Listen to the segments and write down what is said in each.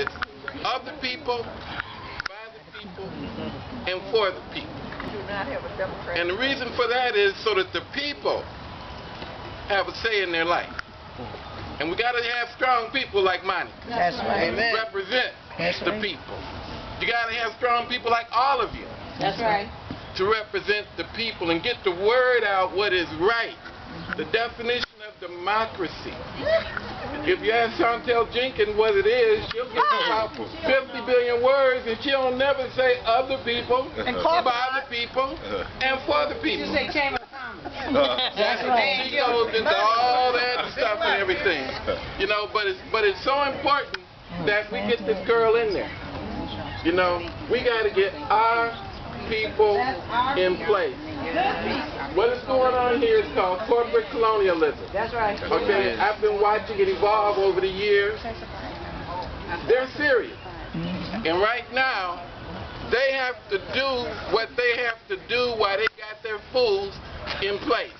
is of the people, by the people, and for the people. And the reason for that is so that the people have a say in their life. And we got to have strong people like Monica. That's right. Who represent the people. You got to have strong people like all of you. That's right. To represent the people and get the word out what is right. The definition of democracy. If you ask Chantel Jenkins what it is, she'll give you about 50 billion words and she'll never say other people, by the people, and for the people. She'll say Chamber of Commerce. That's right. She goes into all that stuff and everything. You know, but it's so important that we get this girl in there. You know, we got to get our people in place. What is going on here is called corporate colonialism. That's right. Okay, I've been watching it evolve over the years. They're serious. And right now, they have to do what they have to do while they got their fools in place.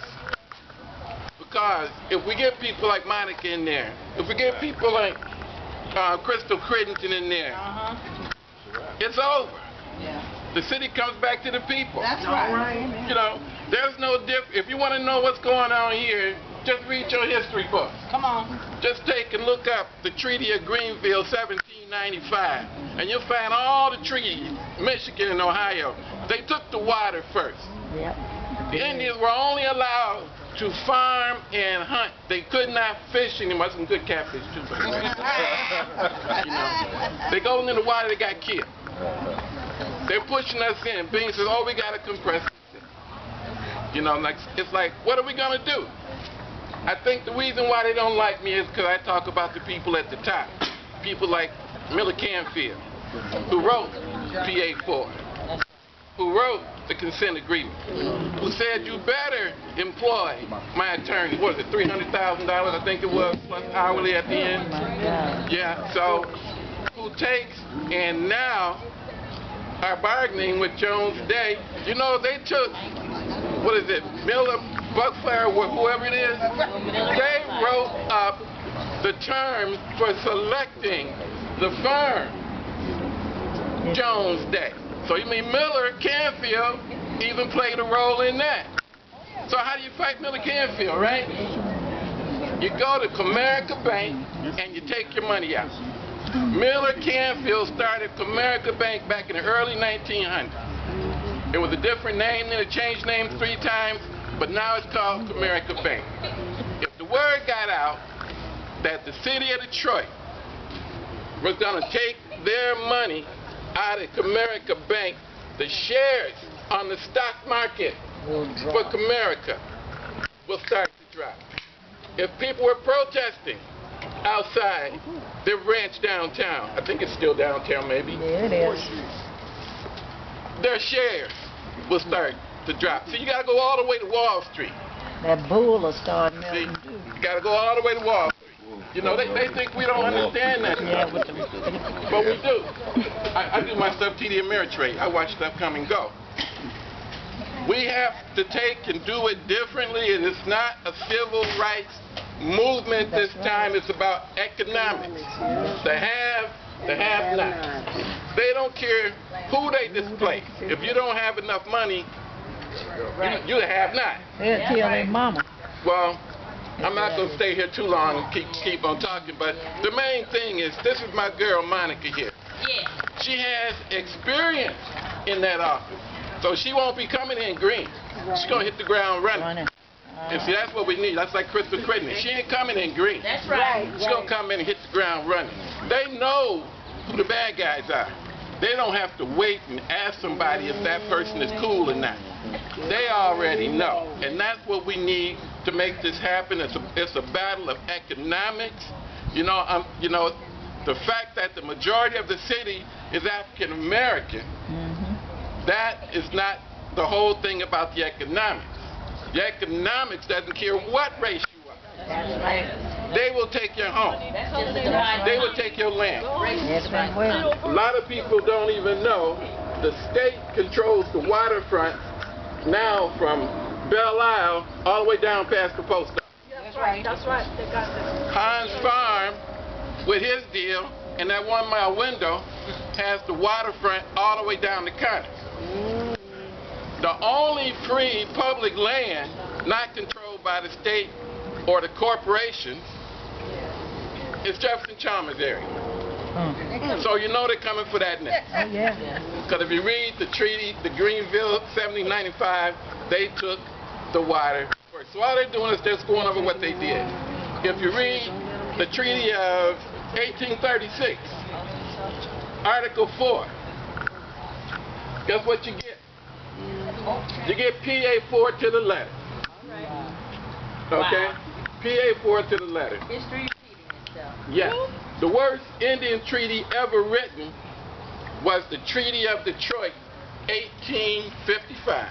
Because if we get people like Monica in there, if we get people like Crystal Crittenton in there, it's over. The city comes back to the people. That's right. You know, there's no difference. If you want to know what's going on here, just read your history books. Come on. Just take and look up the Treaty of Greenville, 1795, and you'll find all the treaties, Michigan and Ohio. They took the water first. Yep. The Indians were only allowed to farm and hunt. They could not fish anymore. Some good catfish too. You know, they go into the water, they got killed. They're pushing us in. Bing says, oh, we got to compress it. You know, like, it's like, what are we going to do? I think the reason why they don't like me is because I talk about the people at the top. People like Miller Canfield, who wrote PA4, who wrote the consent agreement, who said you better employ my attorney. What is it, $300,000, I think it was, plus hourly at the end? Yeah, so who takes, and now our bargaining with Jones Day, you know, they took, what is it, Miller, Buckfire, whoever it is, they wrote up the terms for selecting the firm, Jones Day. So you mean Miller Canfield even played a role in that. So how do you fight Miller Canfield, right? You go to Comerica Bank and you take your money out. Miller Canfield started Comerica Bank back in the early 1900s. It was a different name, then it changed names 3 times, but now it's called Comerica Bank. If the word got out that the city of Detroit was going to take their money out of Comerica Bank, the shares on the stock market for Comerica will start to drop. If people were protesting outside their ranch downtown, I think it's still downtown maybe, Yeah, it is. their shares will start to drop. So you got to go all the way to Wall Street. That bull will start See, melting too. you got to go all the way to Wall Street. You know, they think we don't understand that Yeah, stuff, with the but we do. I do my stuff TD Ameritrade. I watch stuff come and go. We have to take and do it differently, and it's not a civil rights movement this time. It's about economics. The have-nots. They don't care who they displace. If you don't have enough money, you have not. They'll kill their mama. Well, I'm not going to stay here too long and keep on talking, but the main thing is, this is my girl Monica here. Yeah. She has experience in that office, so she won't be coming in green. She's going to hit the ground running. And see, that's what we need. That's like Crystal Crittenton. She ain't coming in green. That's right. She's going to come in and hit the ground running. They know who the bad guys are. They don't have to wait and ask somebody if that person is cool or not. They already know. And that's what we need to make this happen. It's a battle of economics. You know, the fact that the majority of the city is African American, that is not the whole thing about the economics. The economics doesn't care what race you are. That's right. They will take your home. They will take your land. Yes, they will. A lot of people don't even know the state controls the waterfront now from Belle Isle all the way down past the post office. That's right. That's right. They got this. Hines Farm, with his deal, and that 1 mile window has the waterfront all the way down to Connors. The only free public land not controlled by the state or the corporation is Jefferson Chalmers area. So you know they're coming for that next. Oh, yeah. Because if you read the treaty, the Greenville 1795, they took the water first. So all they're doing is just going over what they did. If you read the Treaty of 1836, Article 4, guess what you get? You get PA 4 to the letter. Okay? PA 4 to the letter. History repeating itself. Yes. The worst Indian treaty ever written was the Treaty of Detroit, 1855.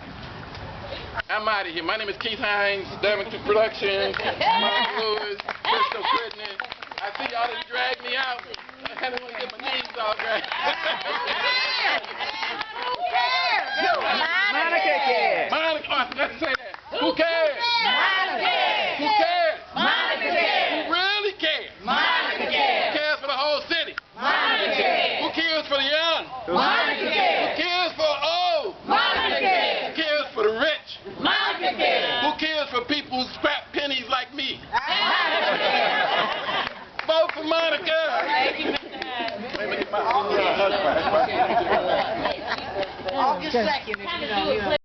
I'm out of here. My name is Keith Hines, Davington Productions, Mark Lewis, Crystal Whitney. I see y'all done dragged me out. I didn't want to get my knees all dragged. Monica cares. Monica, oh, I forgot to say that. Who cares? Monica cares. Who cares? Monica cares. Who really cares? Monica Who cares. cares for the whole city? Monica cares. Who cares for the young? Monica Who cares. cares for the old? Monica cares. Who cares for the rich? Monica cares. Who cares for people who scrap pennies like me? Monica cares. Vote for Monica. Thank you, Mr. Hines. Let me get my husband. August 2nd, if you know.